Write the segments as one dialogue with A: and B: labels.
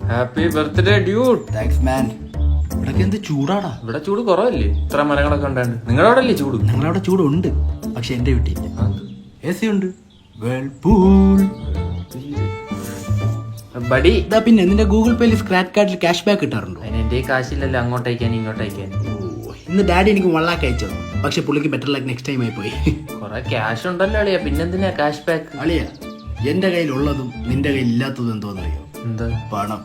A: Happy birthday dude.
B: Thanks man. ഇവിടെ എന്ത് ചൂടാടാ.
A: ഇവിടെ ചൂട് കുറവല്ലേ, ഇത്ര മരങ്ങളൊക്കെ ഉണ്ടാണ്ട്. നിങ്ങളുടെ അവിടെ അല്ലേ ചൂട്?
B: ഞങ്ങളവിടെ ചൂടുണ്ട്, പക്ഷെ എന്റെ വീട്ടിൽ AC ഉണ്ട്. Whirlpool
A: buddy.
B: ഇതാ പിന്നെ നിന്റെ ഗൂഗിൾ പേയിൽ സ്ക്രാച്ച് കാർഡിൽ ക്യാഷ് ബാക്ക് കിട്ടാറുണ്ടോ?
A: അതിന് എന്റെ കാശില്ലല്ലോ അങ്ങോട്ടയക്കാൻ ഇങ്ങോട്ടയക്കാൻ.
B: ഇന്ന് ഡാഡി എനിക്ക് 1 lakh അയച്ചത്, പക്ഷെ പുള്ളിക്ക് ബെറ്റർ ലൈക്ക് നെക്സ്റ്റ് ടൈം ആയി പോയി.
A: കൊറേ ക്യാഷ് ഉണ്ടല്ലോ അളിയാ, പിന്നെന്തിനാ ക്യാഷ് ബാക്ക്?
B: അളിയ, എന്റെ കയ്യിലുള്ളതും നിന്റെ കയ്യിൽ ഇല്ലാത്തതും എന്തോന്നറിയോ?
A: എന്താ?
B: പണം.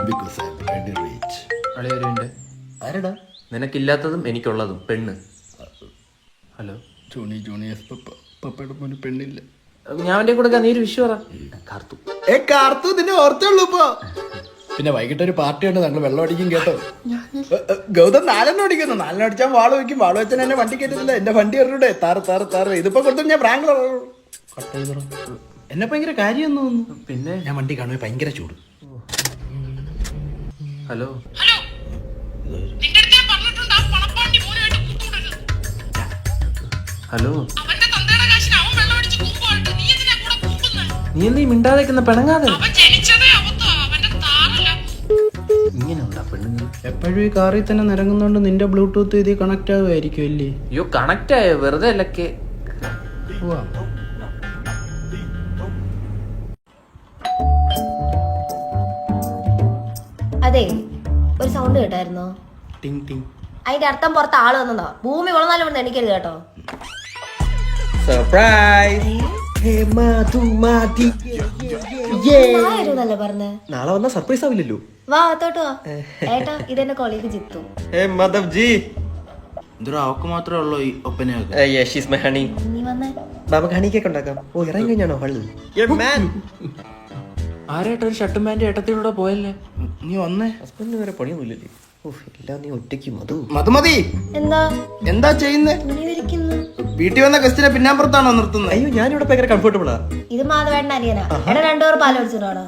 B: Because I am very rich.
A: അളിയ ഒരു മിനിറ്റ്.
B: ആരടാ?
A: നിനക്കില്ലാത്തതും എനിക്കുള്ളതും പെണ്ണ്. ഹലോ
B: ജോണി പപ്പയുടെ മോന് പെണ്ണില്ല.
A: ഞാൻ അവന്റെ കൂടെ നീര് വിഷു പറ.
B: കാർത്തു നിന്നെ ഓർത്തുള്ളൂ ഇപ്പൊ. പിന്നെ വൈകിട്ട് ഒരു പാർട്ടി ഉണ്ട്, ഞങ്ങൾ വെള്ളം അടിക്കും കേട്ടോ. ഗൗതം 4 അടിക്കുന്നു. 4 അടിച്ചാൽ വാള് വയ്ക്കും. വാള് വെച്ചാൽ എന്നെ വണ്ടി കയറ്റുന്നില്ല. എന്റെ വണ്ടി എറിഞ്ഞൂടെ? താറ് ഇതിപ്പോ കൊടുത്തു ഞാൻ പ്രാങ്ക്. എന്നെ ഭയങ്കര കാര്യം തോന്നുന്നു.
A: പിന്നെ
B: ഞാൻ വണ്ടി കാണുമ്പോ ഭയങ്കര ചൂട്.
A: ഹലോ ഹലോ, നീ എന്ത് മിണ്ടാതെക്കുന്ന പെണങ്ങാതെ? ഇങ്ങനെ ഉണ്ടാ പെണ്ണുങ്ങൾ
B: എപ്പോഴും ഈ കാറിൽ തന്നെ നിരങ്ങുന്നോണ്ട് നിന്റെ ബ്ലൂടൂത്ത് ഇതിൽ കണക്ട് ആവുമായിരിക്കും അല്ലേ?
A: അയ്യോ കണക്ട് ആയോ? വെറുതെ അല്ലക്കെ.
C: അതെ, ഒരു സൗണ്ട് കേട്ടായിരുന്നോ?
B: ടിങ് ടിങ്.
C: അതിന്റെ അർത്ഥം പുറത്ത് ആള് വന്നതാ. ഭൂമി വളർന്നാലും ഇവിടെ എണിക്കരുത് കേട്ടോ.
D: സർപ്രൈസ്.
C: ആയിരുന്നല്ലേ പറഞ്ഞേ?
D: നാളെ വന്നാ സർപ്രൈസ് ആവില്ലല്ലോ.
C: വാ അകത്തോട്ട് വാ. ഏട്ടാ, ഇതെന്റെ കൊളീഗ് ജിത്തു.
D: മാധവ് ജി.
B: എന്തൊരു അവക്ക് മാത്രമേ ഉള്ളൂ ഈ ഒപ്പനയൊക്കെ.
D: Yes my honey.
C: നീ വന്നേ.
D: നമുക്ക് ഹണി കേക്ക് ഉണ്ടാക്കാം. ഓ ഇറങ്ങി കഴിഞ്ഞാണോ ഹള്ളി?
A: ആരായിട്ട് ഒരു ഷർട്ടും പാൻറ് ഏട്ടത്തിലൂടെ പോയല്ലേ?
B: നീ വന്നേ.
D: ഹസ്ബൻഡിന് വേറെ പണിയൊന്നുമില്ലല്ലേ? എല്ലാം നീ ഒറ്റയ്ക്ക്
B: മതി. എന്താ ചെയ്യുന്നേ? വീട്ടിൽ വന്ന ഗസ്റ്റിനെ പിന്നാമ്പുറത്താണോ നിർത്തുന്നത്?
D: അയ്യോ ഞാനിവിടെ ഭയങ്കര കംഫർട്ടബിളാ.
C: ഇത് മാധവേട്ടൻ അനിയനാ. എടാ 2 പേർ പാല് കുടിച്ചിട്ടാണോ?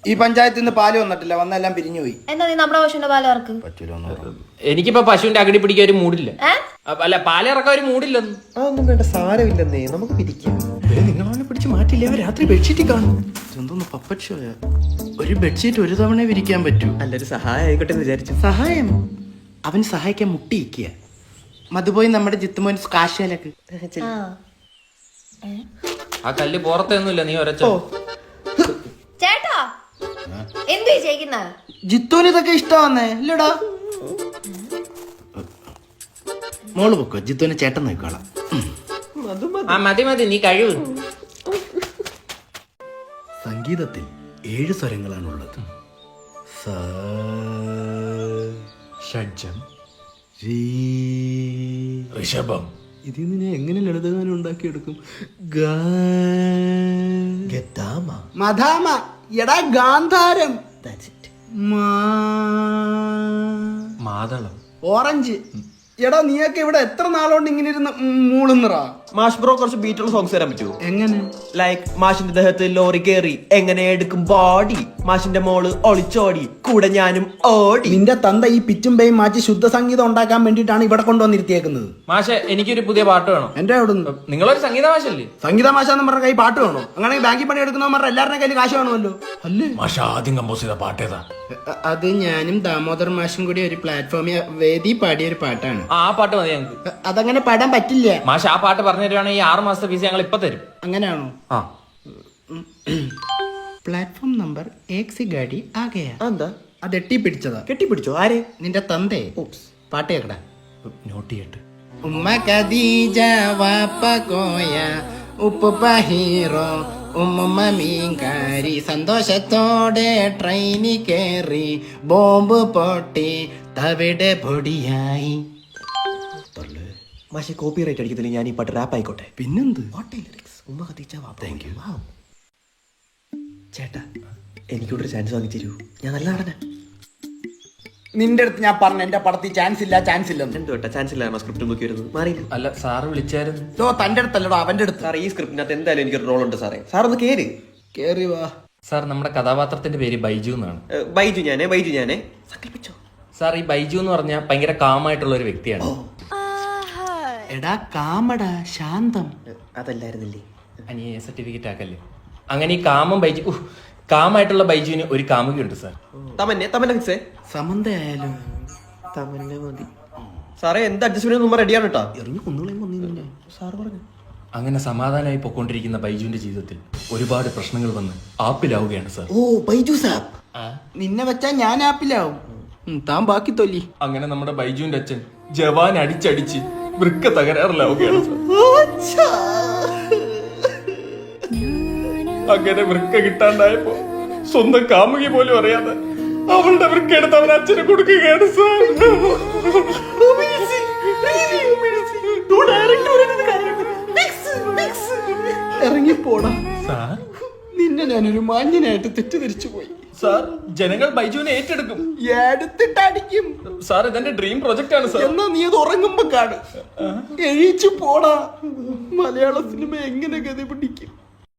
B: ഈ പഞ്ചായത്തിൽ നിന്ന് പാല് വന്നിട്ടില്ല, വന്നെല്ലാം പിരിഞ്ഞു പോയി.
C: എന്താ നീ നമ്മുടെ പശുവിന്റെ പാല് ഇറക്ക്?
A: എനിക്കിപ്പോ പശുവിന്റെ അകടി പിടിക്കാൻ ഒരു മൂടില്ല. അല്ല പാലിറക്കാൻ ഒരു മൂടില്ലെന്ന്.
D: അതൊന്നും വേണ്ട, സാരമില്ലെന്നേ, നമുക്ക് പിരിക്കാം.
B: നിങ്ങളവനെ പിടിച്ച് മാറ്റില്ലേ? രാത്രി ബെഡ്ഷീറ്റ് കാണും. എന്തോന്ന് പപ്പറ്റ് ഷോയാ? ഒരു ബെഡ്ഷീറ്റ് ഒരു തവണ വിരിക്കാൻ പറ്റൂ.
D: നല്ലൊരു സഹായം ആയിക്കോട്ടെ എന്ന് വിചാരിച്ചു.
B: സഹായം? അവൻ സഹായിക്കാൻ മുട്ടിയിരിക്കുക. മതുപോയി നമ്മുടെ ജിത്തുമോൻ കാശാലക്ക്.
A: ആ കല്ല് പുറത്തൊന്നുമില്ല, നീ ഒരച്ച.
C: ചേട്ടാ എന്തു ചെയ്യുന്ന?
B: ജിത്തുവിന് ഇതൊക്കെ ഇഷ്ടമാന്നേ ഇല്ലടാ. മോള് പൊക്കോ, ജിത്തുവിനെ ചേട്ടൻ നോക്കോളാം.
A: മതി നീ കഴിവ്.
B: സംഗീതത്തിൽ 7 സ്വരങ്ങളാണുള്ളത്. സ, ഷഡ്ജം, രീ, ഋഷഭം. ഇതിൽ നിന്ന് ഞാൻ എങ്ങനെ ലളിതഗാനം ഉണ്ടാക്കിയെടുക്കും? മധാമ. എടാ ഗാന്ധാരം.
A: മാതളം.
B: ഓറഞ്ച്. എടാ നീയൊക്കെ ഇവിടെ എത്ര നാളുകൊണ്ട് ഇങ്ങനെ ഇരുന്ന് മൂളുന്നറാ?
D: മാഷ് ബ്രോ കുറച്ച് ബീറ്റുള്ള സോങ്സ് തരാൻ പറ്റുമോ?
B: എങ്ങനെ?
D: ലൈക്ക് മാഷിന്റെ ദേഹത്ത് ലോറി കേറി എങ്ങനെ എടുക്കും ബോഡി, മാഷിന്റെ മോള് ഒളിച്ചോടി കൂടെ ഞാനും ഓടി.
B: നിന്റെ തന്ത ഈ പിച്ചും പേയും മാറ്റി ശുദ്ധ സംഗീതം ഉണ്ടാക്കാൻ വേണ്ടിയിട്ടാണ് ഇവിടെ കൊണ്ടുവന്നിരുത്തിയേക്കുന്നത്.
A: മാഷെ എനിക്കൊരു പുതിയ പാട്ട് വേണം.
B: എന്റെ അവിടെ
A: നിങ്ങളൊരു സംഗീത മാഷല്ലേ?
B: സംഗീത മാഷാന്ന് പറഞ്ഞ കൈ പാട്ട് വേണോ? അങ്ങനെ ബാങ്കിൽ പണി എടുക്കുന്നവന്മാരുടെ എല്ലാവരുടെ കയ്യിൽ കാശ് വേണമല്ലോ. അല്ലേ
E: മാഷ ആദ്യം കമ്പോസ് ചെയ്ത പാട്ടേതാ?
B: അത് ഞാനും ദാമോദർ മാഷും കൂടി ഒരു പ്ലാറ്റ്ഫോമിൽ വേദി പാടിയ ഒരു പാട്ടാണ്.
A: ആ പാട്ട് മതി ഞങ്ങൾക്ക്.
B: അതങ്ങനെ പാടാൻ പറ്റില്ല.
A: മാഷ ആ പാട്ട് പറഞ്ഞു തരുവാണെങ്കിൽ 6 മാസത്തെ ഫീസ് ഞങ്ങൾ ഇപ്പൊ തരും.
B: അങ്ങനെയാണോ?
A: ആ.
B: പ്ലാറ്റ്ഫോം നമ്പർ 1 സി ഗാഡി ആ ഗയാ.
D: എന്താ
B: അത് എട്ടിപ്പിടിച്ചതാ.
D: കെട്ടിപ്പിടിച്ചോ? ആരെ?
B: നിന്റെ തന്തേ. പാട്ട് കേക്കടാ.
A: നോട്ട് ചെയ്യട്ടെ.
B: ഉമ്മ ഖദീജ വാപ്പ കോയ ഉപ്പ ഹീറോ ഉമ്മ മീൻകാരി സന്തോഷത്തോടെ ട്രെയിനിൽ കേറി ബോംബ് പൊട്ടി തവിടെ പൊടിയായി.
D: മാഷെ കോപ്പി റൈറ്റ് അടിക്കത്തില്ല, ഞാൻ ഈ പാട്ട് റാപ്പ് ആയിക്കോട്ടെ.
B: പിന്നെന്ത്?
D: ഉമ്മ ഖദീജ വാപ്പ. Thank you. ചേട്ടാ എനിക്കൂടെ ചാൻസ് വാങ്ങി തരൂ, ഞാൻ നല്ല നടനാ.
B: നിന്റെ അടുത്ത് ഞാൻ പറഞ്ഞു എന്റെ പടത്തിൽ ചാൻസ് ഇല്ല.
D: എന്തോ ചാൻസ് ഇല്ല, സ്ക്രിപ്റ്റ് നോക്കി വരുന്നത് മാറിയില്ല.
A: അല്ല സാറ് വിളിച്ചായിരുന്നു.
B: തന്റെ അടുത്തല്ലടോ അവന്റെ അടുത്ത്.
D: സാർ ഈ സ്ക്രിപ്റ്റിനകത്ത് എന്തായാലും എനിക്കൊരു റോൾ ഉണ്ട് സാറേ. സാർ ഒന്ന് കേറി
B: വാ.
A: സാർ നമ്മുടെ കഥാപാത്രത്തിന്റെ പേര് ബൈജു എന്നാണ്.
D: ബൈജു ഞാനേ സങ്കല്പിച്ചോ.
A: സാർ ഈ ബൈജു എന്ന് പറഞ്ഞാൽ ഭയങ്കര കാമായിട്ടുള്ള ഒരു വ്യക്തിയാണ്.
B: എടാ കാമടാ ശാന്തം.
D: അതല്ലായിരുന്നില്ലേ?
A: അനിയെ സർട്ടിഫിക്കറ്റ് ആക്കല്ലേ. അങ്ങനെ ഈ കാമം ബൈജു കാമായിട്ടുള്ള ബൈജുവിന് ഒരു കാമുകയുണ്ട് സാർ.
D: തമന്നെ ഫിക്സേ
B: സമന്തയായാലും
D: തമന്നെ മതി സാറേ. എന്ത് അഡ്ജസ്റ്റ്മെന്റ് നമ്മൾ റെഡിയാണ് കേട്ടോ.
B: എറിഞ്ഞു കുന്നുകളെയും കൊന്നില്ലേ സാറ് പറഞ്ഞു.
A: അങ്ങനെ സമാധാനമായി പൊക്കോണ്ടിരിക്കുന്ന ബൈജുവിന്റെ ജീവിതത്തിൽ ഒരുപാട് പ്രശ്നങ്ങൾ വന്ന് ആപ്പിലാവുകയാണ് സാർ.
B: ഓ ബൈജൂസ് ആപ്പ്. നിന്നെ വെച്ചാ ഞാൻ ആപ്പിലാവും. താൻ ബാക്കി തൊല്ലി.
A: അങ്ങനെ നമ്മുടെ ബൈജുവിന്റെ അച്ഛൻ ജവാൻ അടിച്ചടിച്ച് വൃക്ക തകരാറിലാവുകയാണ് സാർ. അങ്ങനെ വൃക്ക കിട്ടാണ്ടായപ്പോ സ്വന്തം കാമുകി പോലും അറിയാതെ അവളുടെ വൃക്ക എടുത്ത് അവൻ അച്ഛനെ കൊടുക്കുകയാണ് സാർ.
B: ഇറങ്ങിപ്പോടാ
A: സാർ
B: നിന്നെ ഞാനൊരു മാന്യനായിട്ട് തെറ്റിദ്ധരിച്ചു പോയി.
A: സാർ ജനങ്ങൾ ബൈജുവിനെ ഏറ്റെടുക്കും.
B: എടുത്തിട്ടടിക്കും.
A: സാർ ഇതെന്റെ ഡ്രീം പ്രൊജക്ട് ആണ് സാർ.
B: എന്നാ നീ അത് ഉറങ്ങുമ്പോ കാണ്. എഴീച്ചു പോടാ. മലയാള സിനിമ എങ്ങനെ ഗതി പിടിക്കും?